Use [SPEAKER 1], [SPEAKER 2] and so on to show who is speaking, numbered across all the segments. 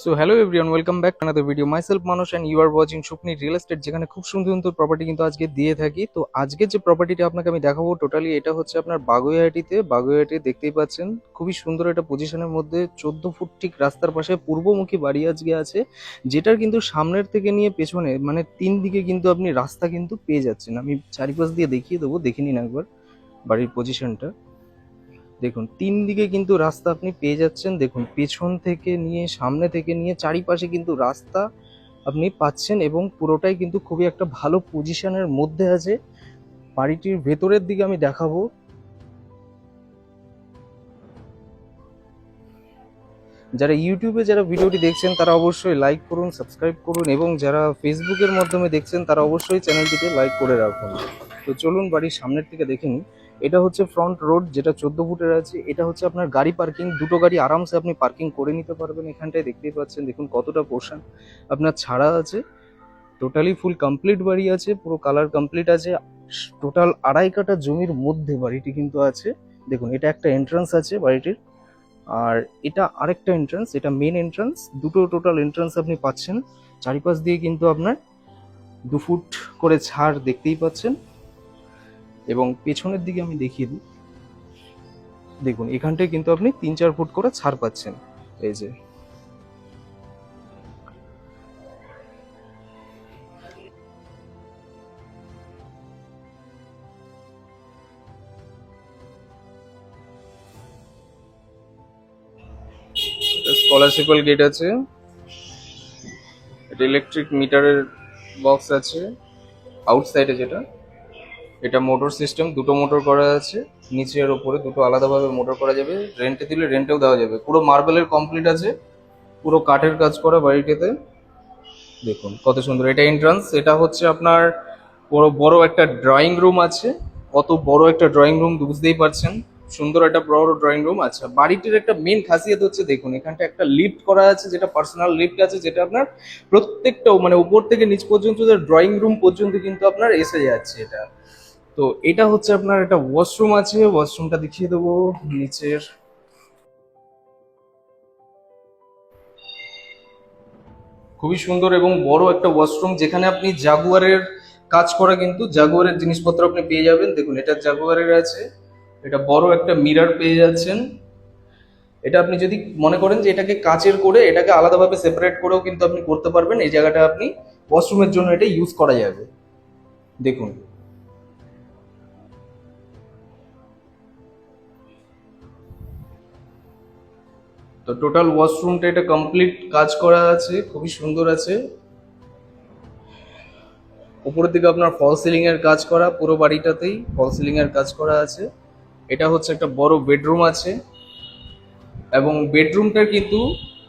[SPEAKER 1] So hello everyone, welcome back to another video. Myself Manush and you are watching Shupni Real Estate, যেখানে খুব সুন্দর সুন্দর property কিন্তু আজকে দিয়ে থাকি। তো আজকে যে প্রপার্টিটা আপনাকে আমি দেখাবো টোটালি এটা হচ্ছে আপনার বাগুইআটি দেখতেই পাচ্ছেন। খুবই সুন্দর একটা পজিশনের মধ্যে 14 ফুট ঠিক রাস্তার পাশে পূর্বমুখী বাড়ি আজকে আছে, যেটার কিন্তু সামনের থেকে নিয়ে পেছনে মানে তিন দিকে কিন্তু আপনি রাস্তা কিন্তু পেয়ে যাচ্ছেন। আমি চারিপাশ দিয়ে দেখিয়ে দেবো, দেখে নিন একবার বাড়ির পজিশনটা। দেখুন তিন দিকে কিন্তু রাস্তা আপনি পেয়ে যাচ্ছেন। দেখুন পেছন থেকে নিয়ে সামনে থেকে নিয়ে চারিপাশে কিন্তু রাস্তা আপনি পাচ্ছেন এবং পুরোটাই কিন্তু খুবই একটা ভালো পজিশনের মধ্যে আছে। বাড়িটির ভেতরের দিকে আমি দেখাবো। যারা ইউটিউবে যারা ভিডিওটি দেখছেন তারা অবশ্যই লাইক করুন, সাবস্ক্রাইব করুন এবং যারা ফেসবুকের মাধ্যমে দেখছেন তারা অবশ্যই চ্যানেলটিকে লাইক করে রাখুন। তো চলুন বাড়ির সামনের থেকে দেখে নিই। এটা হচ্ছে ফ্রন্ট রোড, যেটা 14 ফুটের আছে। এটা হচ্ছে আপনার গাড়ি পার্কিং, দুটো গাড়ি আরামসে আপনি পার্কিং করে নিতে পারবেন এখানটায়। দেখতেই পাচ্ছেন, দেখুন কতটা পোর্শন আপনার ছাড়া আছে। টোটালি ফুল কমপ্লিট বাড়ি আছে, পুরো কালার কমপ্লিট আছে। টোটাল 2.5 কাঠা জমির মধ্যে বাড়িটি কিন্তু আছে। দেখুন এটা একটা এন্ট্রান্স আছে বাড়িটির, আর এটা আরেকটা এন্ট্রান্স, এটা মেন এন্ট্রান্স। দুটো টোটাল এন্ট্রান্স আপনি পাচ্ছেন। চারিপাশ দিয়ে কিন্তু আপনার 2 ফুট করে ছাড় দেখতেই পাচ্ছেন। এবং পেছনের দিকে আমি দেখিয়ে দিই। দেখুন এখানটায় কিন্তু আপনি 3-4 ফুট করে ছাড় পাচ্ছেন। এই যে স্কলারশিপাল গেট আছে, এটা ইলেকট্রিক মিটারের বক্স আছে আউটসাইডে, যেটা এটা মোটর সিস্টেম, দুটো মোটর করা আছে, নিচে আর ওপরে দুটো আলাদাভাবে মোটর করা যাবে। রেন্টে দিলে রেন্টেও দেওয়া যাবে। পুরো মার্বেলের কমপ্লিট আছে, পুরো কাঠের কাজ করা বাড়িটিতে। দেখুন কত সুন্দর এটা এন্ট্রান্স। এটা হচ্ছে আপনার বড় বড় একটা ড্রয়িং রুম আছে। কত বড় একটা ড্রয়িং রুম বুঝতেই পারছেন। সুন্দর একটা বড় ড্রয়িং রুম। আচ্ছা, বাড়িটির একটা মেন খাসিয়ত হচ্ছে দেখুন এখানটা একটা লিফট করা আছে, যেটা পার্সোনাল লিফট আছে, যেটা আপনার প্রত্যেকটা মানে উপর থেকে নিচ পর্যন্ত ড্রয়িং রুম পর্যন্ত কিন্তু আপনার এসে যাচ্ছে এটা। তো এটা হচ্ছে আপনার একটা ওয়াশরুম আছে, ওয়াশরুমটা দেখিয়ে দেবো নিচের। খুবই সুন্দর এবং বড় একটা ওয়াশরুম, যেখানে আপনি জাগুয়ারের কাজ করা কিন্তু জাগুয়ারের জিনিসপত্র আপনি পেয়ে যাবেন। দেখুন এটা জাগুয়ারের আছে, এটা বড় একটা মিরর পেয়ে যাচ্ছেন। এটা আপনি যদি মনে করেন যে এটাকে কাচের করে এটাকে আলাদাভাবে সেপারেট করেও কিন্তু আপনি করতে পারবেন। এই জায়গাটা আপনি ওয়াশরুমের জন্য এটা ইউজ করা যাবে। দেখুন তো টোটাল ওয়াশরুমটা এটা কমপ্লিট কাজ করা আছে, খুবই সুন্দর আছে। উপরের দিকে আপনার ফল সিলিং এর কাজ করা, পুরো বাড়িটাতেই ফল সিলিং এর কাজ করা আছে। এটা হচ্ছে একটা বড় বেডরুম আছে এবং বেডরুমটার কিন্তু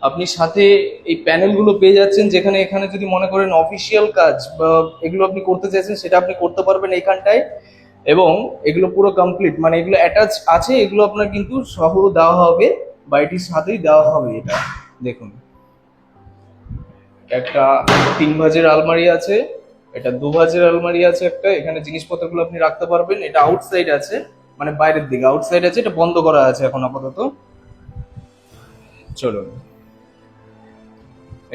[SPEAKER 1] আপনি সাথে এই প্যানেলগুলো পেয়ে যাচ্ছেন, যেখানে এখানে যদি মনে করেন অফিসিয়াল কাজ বা এগুলো আপনি করতে চাইছেন সেটা আপনি করতে পারবেন এইখানটায়। এবং এগুলো পুরো কমপ্লিট, মানে এগুলো অ্যাটাচ আছে, এগুলো আপনার কিন্তু সহ দেওয়া হবে, বাড়িটির সাথেই দেওয়া হবে এটা। দেখুন একটা 3 ভাঁজের আলমারি আছে, এটা 2 ভাঁজের আলমারি আছে একটা, এখানে জিনিসপত্রগুলো আপনি রাখতে পারবেন। এটা আউটসাইড আছে, মানে বাইরের দিকে আউটসাইড আছে, এটা বন্ধ করা আছে এখন আপাতত। চলুন,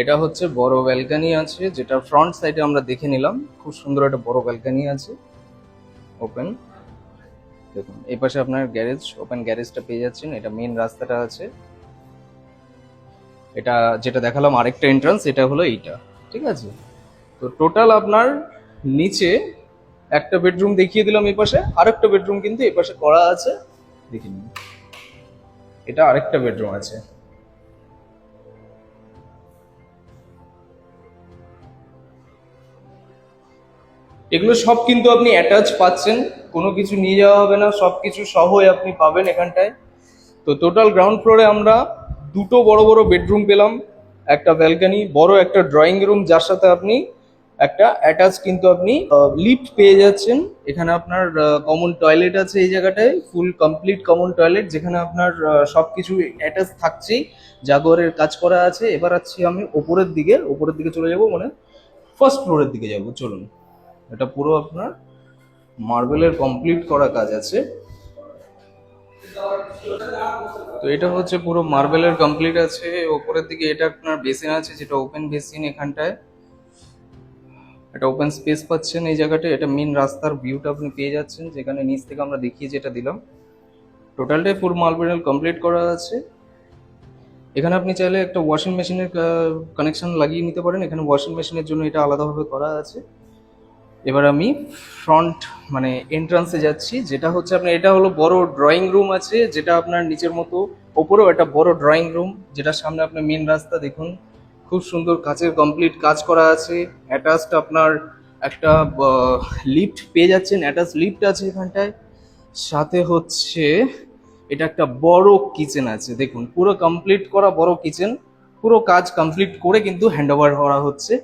[SPEAKER 1] এটা হচ্ছে বড় ব্যালকনি আছে, যেটা ফ্রন্ট সাইডে আমরা দেখে নিলাম। খুব সুন্দর একটা বড় ব্যালকনি আছে, ওপেন। দেখুন এই পাশে আপনার গ্যারেজ, ওপেন গ্যারেজটা পেয়ে যাচ্ছেন। এটা মেন রাস্তাটা আছে। এটা যেটা দেখালাম আরেকটা এন্ট্রান্স, এটা হলো এইটা, ঠিক আছে। তো টোটাল আপনার নিচে একটা বেডরুম দেখিয়ে দিলাম, এই পাশে আরেকটা বেডরুম কিন্তু এই পাশে করা আছে, দেখে নিন। এটা আরেকটা বেডরুম আছে। এগুলো সব কিন্তু আপনি অ্যাটাচ পাচ্ছেন, কোনো কিছু নিয়ে যাওয়া হবে না, সব কিছু সহই আপনি পাবেন এখানটায়। তো টোটাল গ্রাউন্ড ফ্লোরে আমরা দুটো বড় বড় বেডরুম পেলাম, একটা ব্যালকনি, বড় একটা ড্রয়িং রুম, যার সাথে আপনি একটা অ্যাটাচ কিন্তু আপনি লিফট পেয়ে যাচ্ছেন। এখানে আপনার কমন টয়লেট আছে এই জায়গাটায়, ফুল কমপ্লিট কমন টয়লেট, যেখানে আপনার সবকিছু অ্যাটাচ থাকছেই, জাগুয়ারের কাজ করা আছে। এবার আছি আমি ওপরের দিকে চলে যাব, মানে ফার্স্ট ফ্লোরের দিকে যাব। চলুন, এটা পুরো আপনার মার্বেলের কমপ্লিট করা কাজ আছে। তো এটা হচ্ছে পুরো মার্বেলের কমপ্লিট আছে। ওপরের দিকে এটা আপনার বেসিন আছে, যেটা ওপেন বেসিন। এখানটায় একটা ওপেন স্পেস পাচ্ছেন এই জায়গাটা। এটা মেন রাস্তার ভিউটা আপনি পেয়ে যাচ্ছেন, যেখানে নিচ থেকে আমরা দেখিয়ে যেটা দিলাম। টোটালটাই ফুল মার্বেল কমপ্লিট করা আছে। এখানে আপনি চাইলে একটা ওয়াশিং মেশিনের কানেকশন লাগিয়ে নিতে পারেন। এখানে ওয়াশিং মেশিনের জন্য এটা আলাদাভাবে করা আছে। এবার আমি ফ্রন্ট মানে এন্ট্রান্সে যাচ্ছি, যেটা হচ্ছে আপনার, এটা হলো বড় ড্রয়িং রুম আছে, যেটা আপনার নিচের মতো ওপরেও একটা বড় ড্রয়িং রুম, যেটার সামনে আপনার মেন রাস্তা দেখুন। খুব সুন্দর কাচের কমপ্লিট কাজ করা আছে। অ্যাটাচড আপনার একটা লিফট পেয়ে যাচ্ছেন, অ্যাটাচ লিফট আছে এখানটায়। সাথে হচ্ছে এটা একটা বড় কিচেন আছে, দেখুন পুরো কমপ্লিট করা বড় কিচেন। পুরো কাজ কমপ্লিট করে কিন্তু হ্যান্ড ওভার করা হচ্ছে।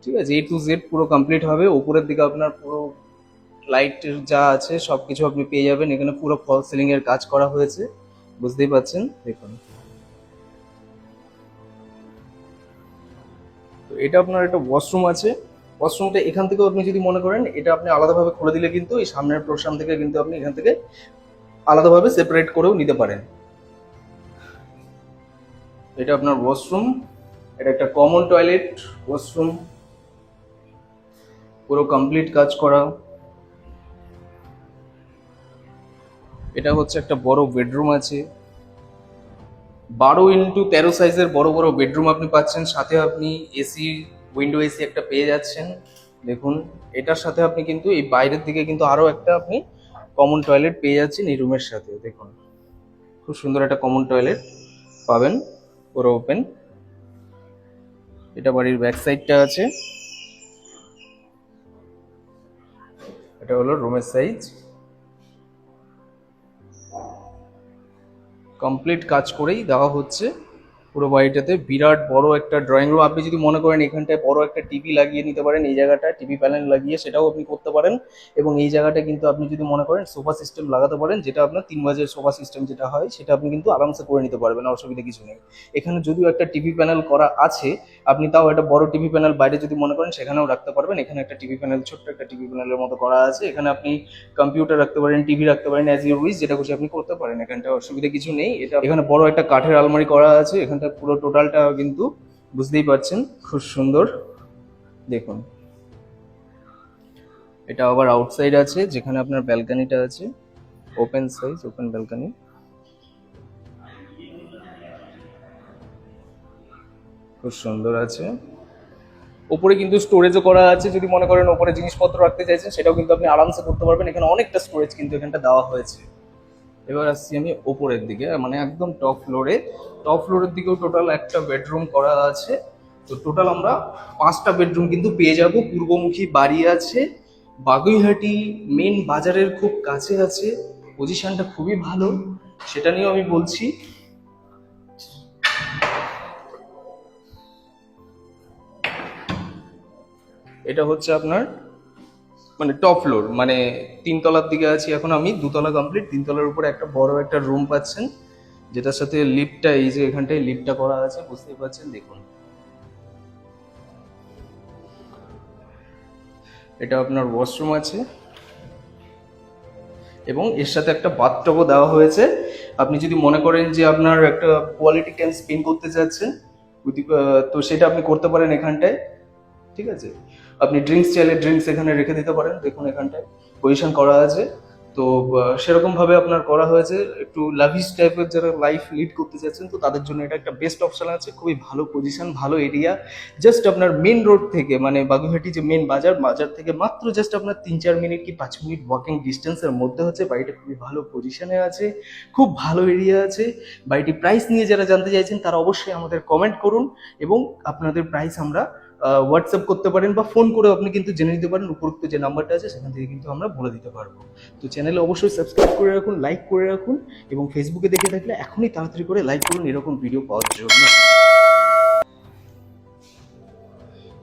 [SPEAKER 1] ঠিক আছে, A to Z পুরো কমপ্লিট হবে। উপরের দিকে আপনার পুরো লাইট যা আছে সবকিছু আপনি পেয়ে যাবেন। এখানে পুরো ফল সিলিং এর কাজ করা হয়েছে, বুঝতেই পাচ্ছেন দেখুন। তো এটা আপনার একটা ওয়াশরুম আছে। ওয়াশরুমটা এখান থেকেও আপনি যদি মনে করেন এটা আপনি আলাদাভাবে খুলে দিলে কিন্তু এই সামনের পোর্শন থেকে কিন্তু আপনি এখান থেকে আলাদাভাবে সেপারেট করেও নিতে পারেন। এটা আপনার ওয়াশরুম। এটা একটা কমন টয়লেট ওয়াশরুম, পুরো কমপ্লিট কাজ করা। এটা হচ্ছে একটা বড় বেডরুম আছে, 12x13 সাইজের বড় বড় বেডরুম আপনি পাচ্ছেন। সাথে আপনি এসি, উইন্ডো এসি একটা পেয়ে যাচ্ছেন দেখুন। এটার সাথে আপনি কিন্তু এই বাইরের দিকে কিন্তু আরো একটা আপনি কমন টয়লেট পেয়ে যাচ্ছেন এই রুমের সাথে দেখুন। খুব সুন্দর একটা কমন টয়লেট পাবেন, পুরো ওপেন। এটা বাড়ির ব্যাক সাইডটা আছে। এটা হলো রুমের সাইজ। কমপ্লিট কাজ করেই দেওয়া হচ্ছে পুরো বাড়িটাতে। বিরাট বড় একটা ড্রয়িং রুম। আপনি যদি মনে করেন এখানটায় বড় একটা টিভি লাগিয়ে নিতে পারেন, এই জায়গাটায় টিভি প্যানেল লাগিয়ে সেটাও আপনি করতে পারেন। এবং এই জায়গাটা কিন্তু আপনি যদি মনে করেন সোফা সিস্টেম লাগাতে পারেন, যেটা আপনার 3 বাজের সোফা সিস্টেম যেটা হয়, সেটা আপনি কিন্তু আরামসে করে নিতে পারবেন, অসুবিধা কিছু নেই। এখানে যদিও একটা টিভি প্যানেল করা আছে, আপনি তাও একটা বড় টিভি প্যানেল বাইরে যদি মনে করেন সেখানেও রাখতে পারবেন। এখানে একটা টিভি প্যানেল, ছোট্ট একটা টিভি প্যানেলের মতো করা আছে। এখানে আপনি কম্পিউটার রাখতে পারেন, টিভি রাখতে পারেন, অ্যাজ ইউর উইশ, যেটা খুশি আপনি করতে পারেন। এখানটা অসুবিধা কিছু নেই। এটা এখানে বড় একটা কাঠের আলমারি করা আছে। এখানটা পুরো টোটালটা কিন্তু বুঝতেই পারছেন খুব সুন্দর দেখুন। এটা আবার আউটসাইড আছে, যেখানে আপনার ব্যালকনিটা আছে, ওপেন সাইজ ওপেন ব্যালকনি। খুব সুন্দর আছে। ওপরে কিন্তু স্টোরেজও করা আছে, যদি মনে করেন ওপরে জিনিসপত্র রাখতে চাইছেন সেটাও কিন্তু আপনি আরামসে করতে পারবেন। এখানে অনেকটা স্টোরেজ কিন্তু এখানটা দেওয়া হয়েছে। এবার আসছি আমি ওপরের দিকে, মানে একদম টপ ফ্লোরে। টপ ফ্লোরের দিকেও টোটাল একটা বেডরুম করা আছে। তো টোটাল আমরা 5টা বেডরুম কিন্তু পেয়ে যাব। পূর্বমুখী বাড়ি আছে, বাগুইহাটি মেন বাজারের খুব কাছে আছে, পজিশনটা খুবই ভালো, সেটা নিয়েও আমি বলছি। এটা হচ্ছে আপনার মানে টপ ফ্লোর, মানে 3তলার দিকে আছি এখন আমি। 2তলা কমপ্লিট, 3তলার উপরে একটা বড় একটা রুম পাচ্ছেন, যেটার সাথে লিফটটা, এই যে এখানটায় লিফটটা করা আছে, বুঝতেই পারছেন দেখুন। এটা আপনার ওয়াশরুম আছে এবং এর সাথে একটা বাথটবও দেওয়া হয়েছে। আপনি যদি মনে করেন যে আপনার একটা কোয়ালিটি টাইম স্পেন্ড করতে চাচ্ছেন, তো সেটা আপনি করতে পারেন এখানটায়। ঠিক আছে, আপনি ড্রিঙ্কস চাইলে ড্রিঙ্কস এখানে রেখে দিতে পারেন, দেখুন এখানটায় পজিশন করা আছে। তো সেরকম ভাবে আপনার করা হয়েছে। একটু লাভিশ টাইপের যারা লাইফ লিড করতে চাচ্ছেন, তো তাদের জন্য এটা একটা বেস্ট অপশন আছে। খুবই ভালো পজিশন, ভালো এরিয়া। জাস্ট আপনার মেন রোড থেকে, মানে বাগুইহাটি যে মেন বাজার, বাজার থেকে মাত্র জাস্ট আপনার 3-4 মিনিট কি 5 মিনিট ওয়াকিং ডিস্টেন্সের মধ্যে হচ্ছে বাড়িটা। খুবই ভালো পজিশনে আছে, খুব ভালো এরিয়া আছে। বাড়িটি প্রাইস নিয়ে যারা জানতে চাইছেন তারা অবশ্যই আমাদের কমেন্ট করুন, এবং আপনাদের প্রাইস আমরা হোয়াটসঅ্যাপ করতে পারেন বা ফোন করে আপনি কিন্তু জেনে নিতে পারেন। উপরোক্ত যে নাম্বারটা আছে সেখান থেকে কিন্তু আমরা বলে দিতে পারবো। তো চ্যানেলে অবশ্যই সাবস্ক্রাইব করে রাখুন, লাইক করে রাখুন, এবং ফেসবুকে দেখে থাকলে এখনই তাড়াতাড়ি করে লাইক করুন এরকম ভিডিও পাওয়ার জন্য।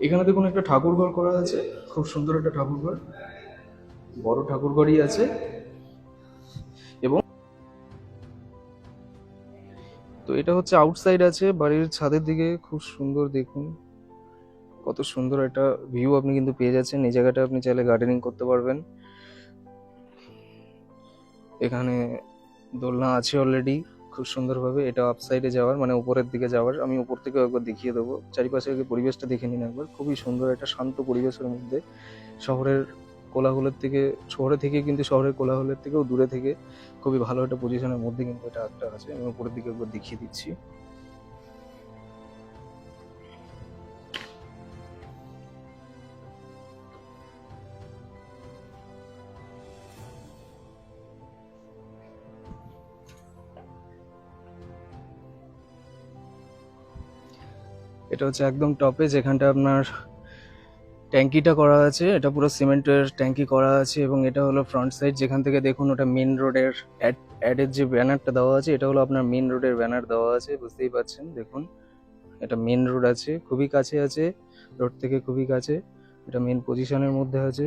[SPEAKER 1] এখানে দেখুন একটা ঠাকুর ঘর করা আছে, খুব সুন্দর একটা ঠাকুর ঘর, বড় ঠাকুর ঘরই আছে। এবং তো এটা হচ্ছে আউটসাইড আছে বাড়ির ছাদের দিকে, খুব সুন্দর দেখুন কত সুন্দর একটা ভিউ আপনি কিন্তু পেয়ে যাচ্ছেন। এই জায়গাটা আপনি চাইলে গার্ডেনিং করতে পারবেন। এখানে দোলনা আছে অলরেডি খুব সুন্দরভাবে। এটা আপ সাইডে যাওয়ার মানে উপরের দিকে যাওয়ার। আমি উপর থেকেও একবার দেখিয়ে দেবো। চারিপাশে আগে পরিবেশটা দেখে নিন একবার। খুবই সুন্দর একটা শান্ত পরিবেশের মধ্যে শহরের কোলাহলের থেকে, শহরে থেকে কিন্তু শহরের কোলাহলের থেকেও দূরে থেকে খুবই ভালো একটা পজিশনের মধ্যে কিন্তু এটা একটা আছে। আমি উপরের দিকে একবার দেখিয়ে দিচ্ছি। এটা হচ্ছে একদম টপে, যেখানটা আপনার ট্যাঙ্কিটা করা আছে। এটা পুরো সিমেন্টের ট্যাঙ্কি করা আছে এবং এটা হলো ফ্রন্ট সাইড, যেখান থেকে দেখুন ওটা মেন রোডের অ্যাডের যে ব্যানারটা দেওয়া আছে, এটা হলো আপনার মেন রোডের ব্যানার দেওয়া আছে, বুঝতেই পারছেন। দেখুন এটা মেন রোড আছে, খুবই কাছে আছে, রোড থেকে খুবই কাছে। এটা মেন পজিশনের মধ্যে আছে।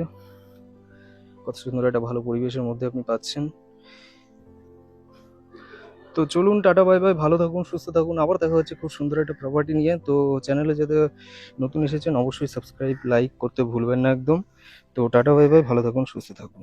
[SPEAKER 1] কত সুন্দর একটা ভালো পরিবেশের মধ্যে আপনি পাচ্ছেন। তো চলুন, টাটা বাই বাই, ভালো থাকুন, সুস্থ থাকুন। আবার দেখা হচ্ছে খুব সুন্দর একটা প্রপার্টি নিয়ে। তো চ্যানেলে যাতে নতুন এসেছেন অবশ্যই সাবস্ক্রাইব লাইক করতে ভুলবেন না একদম। তো টাটা বাই বাই, ভালো থাকুন, সুস্থ থাকুন।